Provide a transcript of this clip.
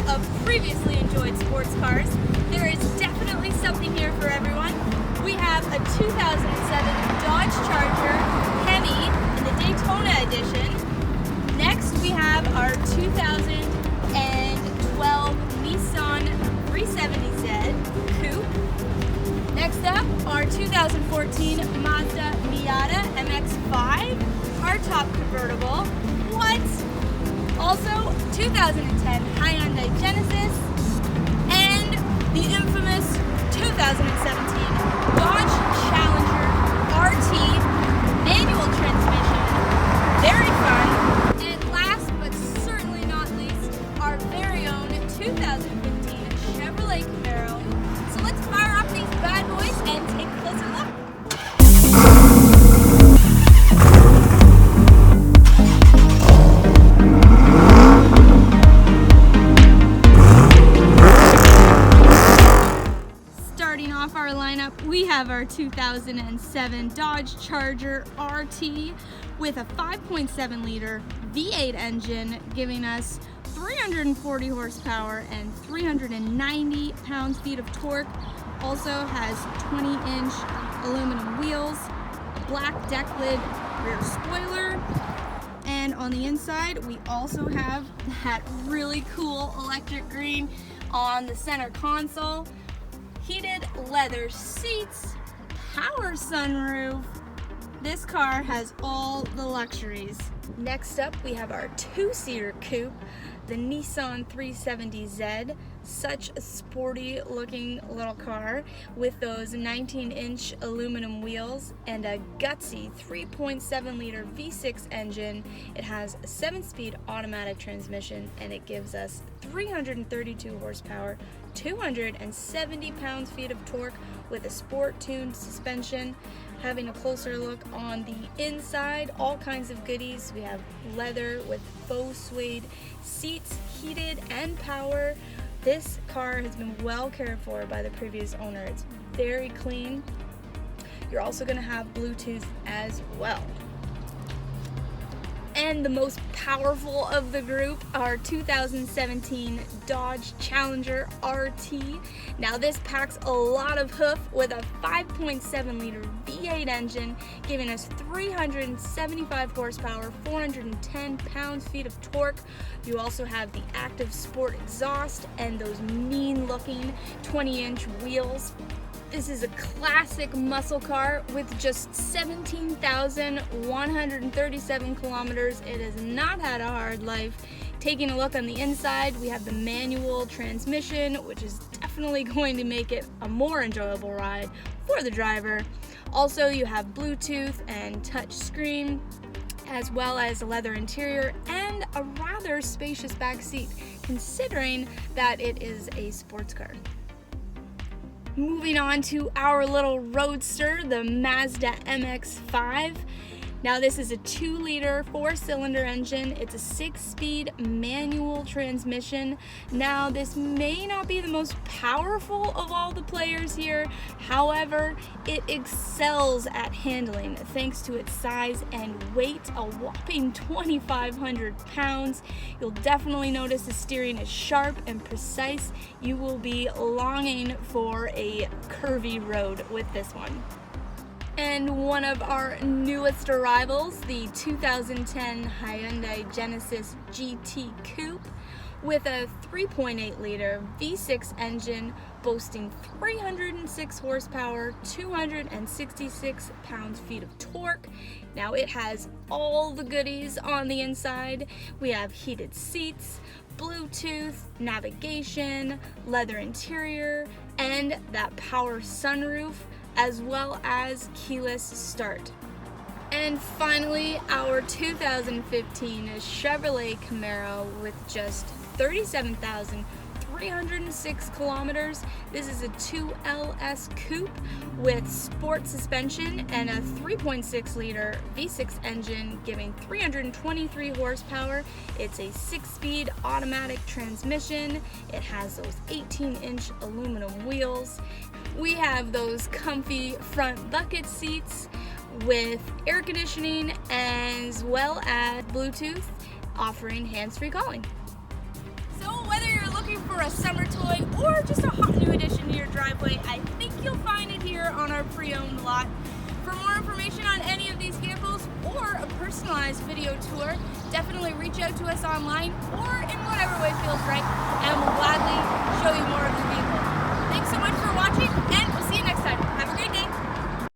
of previously enjoyed sports cars, there is definitely something here for everyone. We have a 2007 Dodge Charger Hemi in the Daytona edition. Next we have our 2012 Nissan 370Z Coupe. Next up, our 2014 Mazda Miata MX-5 hardtop convertible. What? Also, 2010 Hyundai Genesis and the infamous 2017 Dodge Challenger RT manual transmission. Very fun. And last but certainly not least, our very own 2015 Chevrolet Camaro. So let's fire up these bad boys and take a closer look. Starting off our lineup, we have our 2007 Dodge Charger RT with a 5.7 liter V8 engine, giving us 340 horsepower and 390 pound-feet of torque. Also has 20-inch aluminum wheels, a black deck lid rear spoiler, and on the inside we also have that really cool electric green on the center console, heated leather seats, power sunroof. This car has all the luxuries. Next up, we have our two-seater coupe, the Nissan 370Z. Such a sporty looking little car with those 19-inch aluminum wheels and a gutsy 3.7 liter V6 engine. It has a 7-speed automatic transmission and it gives us 332 horsepower, 270 pound-feet of torque with a sport-tuned suspension. Having a closer look on the inside, all kinds of goodies. We have leather with faux suede seats, heated and power. This car has been well cared for by the previous owner. It's very clean. You're also going to have Bluetooth as well. And the most powerful of the group, our 2017 Dodge Challenger RT. Now this packs a lot of hoof with a 5.7 liter V8 engine, giving us 375 horsepower, 410 pound-feet of torque. You also have the active sport exhaust and those mean-looking 20-inch wheels. This is a classic muscle car with just 17,137 kilometers. It has not had a hard life. Taking a look on the inside, we have the manual transmission, which is definitely going to make it a more enjoyable ride for the driver. Also, you have Bluetooth and touch screen, as well as a leather interior and a rather spacious back seat, considering that it is a sports car. Moving on to our little roadster, the Mazda MX-5. Now this is a 2-liter 4-cylinder engine. It's a 6-speed manual transmission. Now this may not be the most powerful of all the players here. However, it excels at handling thanks to its size and weight, a whopping 2,500 pounds. You'll definitely notice the steering is sharp and precise. You will be longing for a curvy road with this one. And one of our newest arrivals, the 2010 Hyundai Genesis GT Coupe with a 3.8 liter V6 engine boasting 306 horsepower, 266 pound-feet of torque. Now it has all the goodies on the inside. We have heated seats, Bluetooth, navigation, leather interior, and that power sunroof, as well as keyless start. And finally, our 2015 Chevrolet Camaro with just 37,306 kilometers. This is a 2LS coupe with sport suspension and a 3.6 liter V6 engine giving 323 horsepower. It's a 6-speed automatic transmission. It has those 18-inch aluminum wheels. We have those comfy front bucket seats with air conditioning as well as Bluetooth, offering hands-free calling. So whether you're looking for a summer toy or just a hot new addition to your driveway, I think you'll find it here on our pre-owned lot. For more information on any of these vehicles or a personalized video tour, definitely reach out to us online or in whatever way feels right, and we'll gladly show you more of the vehicle. Thanks so much for watching, and